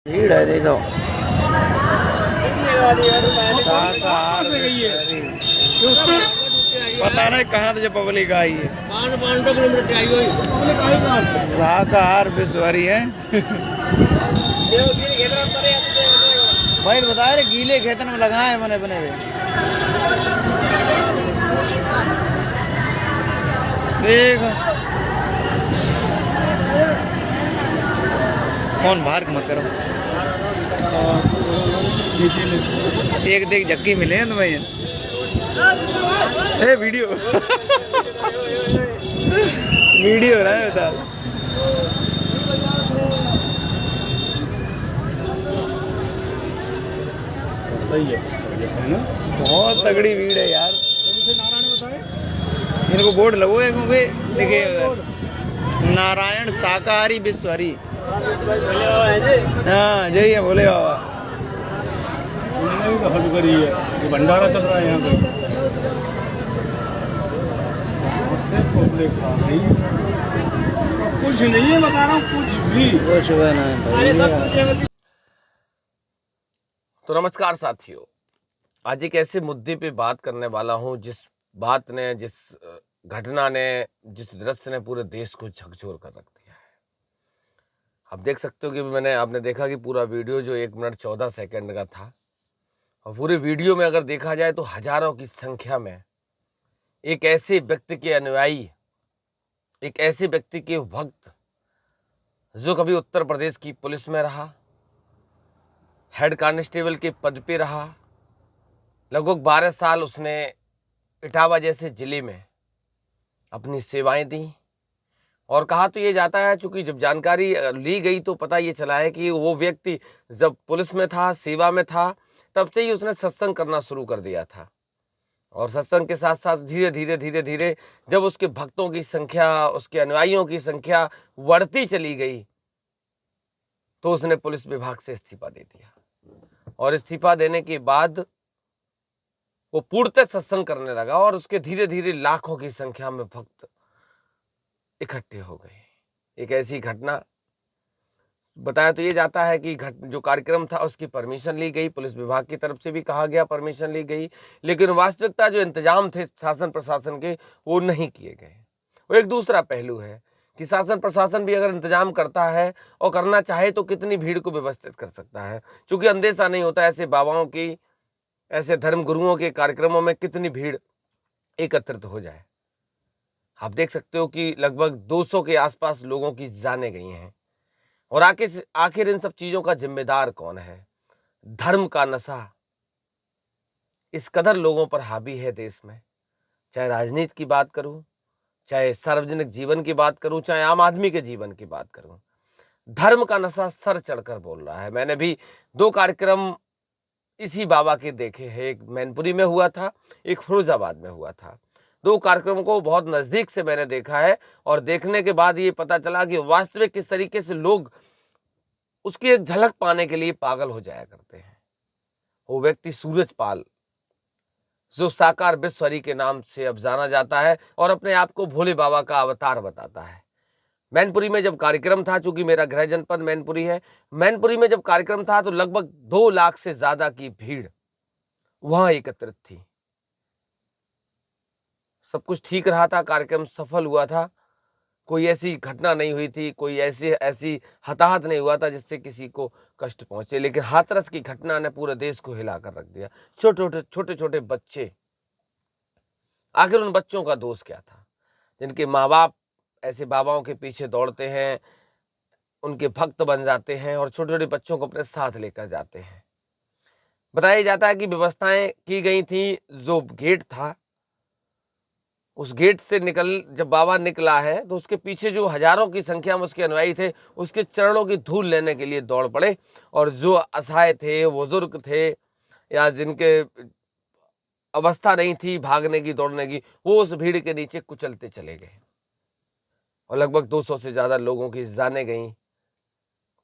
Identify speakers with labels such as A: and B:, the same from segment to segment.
A: भीड़ है देखो। पता नहीं कहाँ से जो पब्लिक आई है। शाकाहार विश्वरी है। भाई तो बता रहे गीले खेतन में लगाए बने बने हुए। देखो कौन बाहर मत करो। एक देख जक्की मिले हैं तुम्हें। ए वीडियो वीडियो रहा है बता। बहुत तगड़ी भीड़ है यार। इनको बोर्ड लगो है क्योंकि देखिए नारायण शाकाहारी विश्वरी। हाँ जय है बोले बाबा।
B: ये भंडारा चल रहा है यहाँ पे। कुछ नहीं है बता रहा हूँ कुछ भी।
C: तो नमस्कार साथियों, आज एक ऐसे मुद्दे पे बात करने वाला हूँ जिस बात ने, जिस घटना ने, जिस दृश्य ने पूरे देश को झकझोर कर रख दिया है। आप देख सकते हो कि आपने देखा कि पूरा वीडियो जो 1 मिनट 14 सेकंड का था, और पूरे वीडियो में अगर देखा जाए तो हजारों की संख्या में एक ऐसे व्यक्ति के अनुयायी, एक ऐसे व्यक्ति के भक्त जो कभी उत्तर प्रदेश की पुलिस में रहा, हेड कांस्टेबल के पद पे रहा, लगभग 12 साल उसने इटावा जैसे जिले में अपनी सेवाएं दी। और कहा तो ये जाता है, चूंकि जब जानकारी ली गई तो पता ये चला है कि वो व्यक्ति जब पुलिस में था, सेवा में था, तब से ही उसने सत्संग करना शुरू कर दिया था। और सत्संग के साथ साथ धीरे धीरे धीरे धीरे जब उसके भक्तों की संख्या, उसके अनुयायियों की संख्या बढ़ती चली गई तो उसने पुलिस विभाग से इस्तीफा दे दिया। और इस्तीफा देने के बाद वो पूर्णतः सत्संग करने लगा और उसके धीरे धीरे लाखों की संख्या में भक्त इकट्ठे हो गए। एक ऐसी घटना बताया तो ये जाता है कि जो कार्यक्रम था उसकी परमिशन ली गई, पुलिस विभाग की तरफ से भी कहा गया परमिशन ली गई, लेकिन वास्तविकता जो इंतजाम थे शासन प्रशासन के वो नहीं किए गए। वो एक दूसरा पहलू है कि शासन प्रशासन भी अगर इंतजाम करता है और करना चाहे तो कितनी भीड़ को व्यवस्थित कर सकता है, क्योंकि अंदेशा नहीं होता ऐसे बाबाओं की, ऐसे धर्म गुरुओं के कार्यक्रमों में कितनी भीड़ एकत्रित हो जाए। आप देख सकते हो कि लगभग 200 के आसपास लोगों की जानें गई हैं। और आखिर इन सब चीजों का जिम्मेदार कौन है? धर्म का नशा इस कदर लोगों पर हावी है देश में, चाहे राजनीति की बात करूं, चाहे सार्वजनिक जीवन की बात करूं, चाहे आम आदमी के जीवन की बात करूं, धर्म का नशा सर चढ़कर बोल रहा है। मैंने भी 2 कार्यक्रम इसी बाबा के देखे हैं। एक मैनपुरी में हुआ था, एक फिरोजाबाद में हुआ था। 2 कार्यक्रमों को बहुत नजदीक से मैंने देखा है और देखने के बाद ये पता चला कि वास्तविक किस तरीके से लोग उसकी एक झलक पाने के लिए पागल हो जाया करते हैं। वो व्यक्ति सूरजपाल, जो साकार विश्वरी के नाम से अब जाना जाता है और अपने आप को भोले बाबा का अवतार बताता है। मैनपुरी में जब कार्यक्रम था, चूंकि मेरा गृह जनपद मैनपुरी है, मैनपुरी में जब कार्यक्रम था तो लगभग 2 लाख से ज्यादा की भीड़ वहां एकत्रित थी। सब कुछ ठीक रहा था, कार्यक्रम सफल हुआ था, कोई ऐसी घटना नहीं हुई थी, कोई ऐसी हताहत नहीं हुआ था जिससे किसी को कष्ट पहुंचे। लेकिन हाथरस की घटना ने पूरे देश को हिला कर रख दिया। छोटे छोटे बच्चे, आखिर उन बच्चों का दोष क्या था जिनके माँ बाप ऐसे बाबाओं के पीछे दौड़ते हैं, उनके भक्त बन जाते हैं और छोटे छोटे बच्चों को अपने साथ लेकर जाते हैं। बताया जाता है कि व्यवस्थाएं की गई थी, जो गेट था उस गेट से जब बाबा निकला है तो उसके पीछे जो हजारों की संख्या में उसके अनुयायी थे, उसके चरणों की धूल लेने के लिए दौड़ पड़े। और जो असहाय थे, बुजुर्ग थे, या जिनके अवस्था नहीं थी भागने की, दौड़ने की, वो उस भीड़ के नीचे कुचलते चले गए और लगभग 200 से ज्यादा लोगों की जानें गई।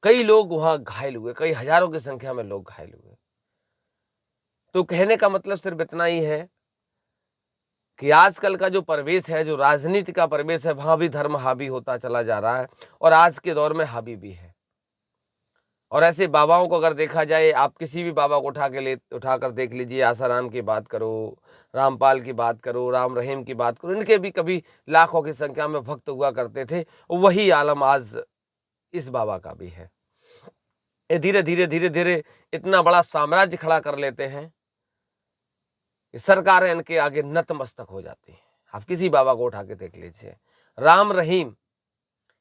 C: कई लोग वहां घायल हुए, कई हजारों की संख्या में लोग घायल हुए। तो कहने का मतलब सिर्फ इतना ही है कि आजकल का जो परिवेश है, जो राजनीति का परिवेश है, वहां भी धर्म हावी होता चला जा रहा है और आज के दौर में हावी भी है। और ऐसे बाबाओं को अगर देखा जाए, आप किसी भी बाबा को उठाकर देख लीजिए, आसाराम की बात करो, रामपाल की बात करो, राम रहीम की बात करो, इनके भी कभी लाखों की संख्या में भक्त हुआ करते थे। वही आलम आज इस बाबा का भी है। ये धीरे धीरे इतना बड़ा साम्राज्य खड़ा कर लेते हैं कि सरकारें इनके आगे नतमस्तक हो जाती हैं। आप किसी बाबा को उठा के देख लीजिए। राम रहीम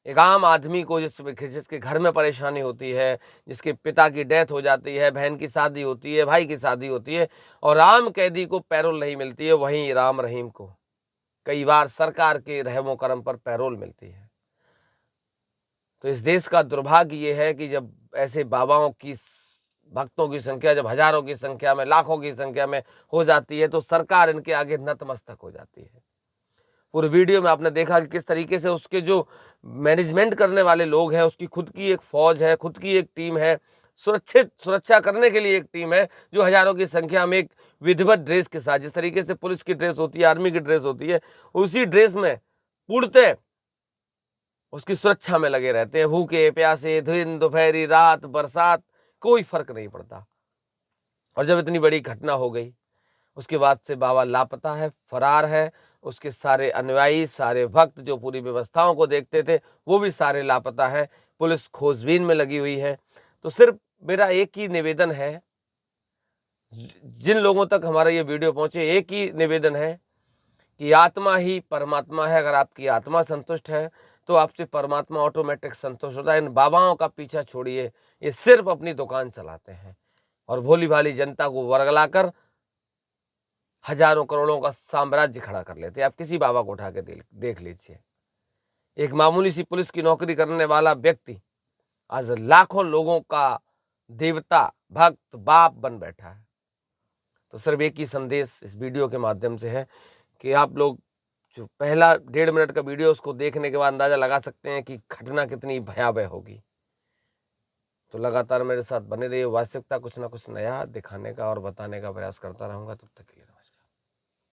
C: एक आम आदमी को जिसके घर में परेशानी होती है, जिसके पिता की डेथ हो जाती है, बहन की शादी होती है, भाई की शादी होती है, और आम कैदी को पैरोल नहीं मिलती है, वहीं राम रहीम को कई बार सरकार के रहमो करम पर पैरोल मिलती है। तो इस देश का दुर्भाग्य ये है कि जब ऐसे बाबाओं की भक्तों की संख्या जब हजारों की संख्या में, लाखों की संख्या में हो जाती है, तो सरकार इनके आगे नतमस्तक हो जाती है। पूरे वीडियो में आपने देखा कि किस तरीके से उसके जो मैनेजमेंट करने वाले लोग हैं, उसकी खुद की एक फौज है, खुद की एक टीम है, सुरक्षा करने के लिए एक टीम है, जो हजारों की संख्या में एक विधिवत ड्रेस के साथ, जिस तरीके से पुलिस की ड्रेस होती है, आर्मी की ड्रेस होती है, उसी ड्रेस में पूर्णतः उसकी सुरक्षा में लगे रहते हैं। भूखे प्यासे, दिन दोपहरी रात बरसात, कोई फर्क नहीं पड़ता। और जब इतनी बड़ी घटना हो गई, उसके बाद से बाबा लापता है, फरार है। उसके सारे अनुयायी, सारे भक्त जो पूरी व्यवस्थाओं को देखते थे, वो भी सारे लापता है। पुलिस खोजबीन में लगी हुई है। तो सिर्फ मेरा एक ही निवेदन है, जिन लोगों तक हमारा ये वीडियो पहुंचे, एक ही निवेदन है कि आत्मा ही परमात्मा है। अगर आपकी आत्मा संतुष्ट है तो आपसे परमात्मा ऑटोमेटिक संतुष्ट होता है। इन बाबाओं का पीछा छोड़िए, ये सिर्फ अपनी दुकान चलाते हैं और भोली भाली जनता को वर्गलाकर हजारों करोड़ों का साम्राज्य खड़ा कर लेते हैं। आप किसी बाबा को उठा के देख लीजिए। एक मामूली सी पुलिस की नौकरी करने वाला व्यक्ति आज लाखों लोगों का देवता, भक्त, बाप बन बैठा है। तो सिर्फ एक ही संदेश इस वीडियो के माध्यम से है कि आप लोग जो पहला 1.5 मिनट का वीडियो, उसको देखने के बाद अंदाजा लगा सकते हैं कि घटना कितनी भयावह होगी। तो लगातार मेरे साथ बने रहिए। वास्तविकता कुछ ना कुछ नया दिखाने का और बताने का प्रयास करता रहूंगा। तब तक के लिए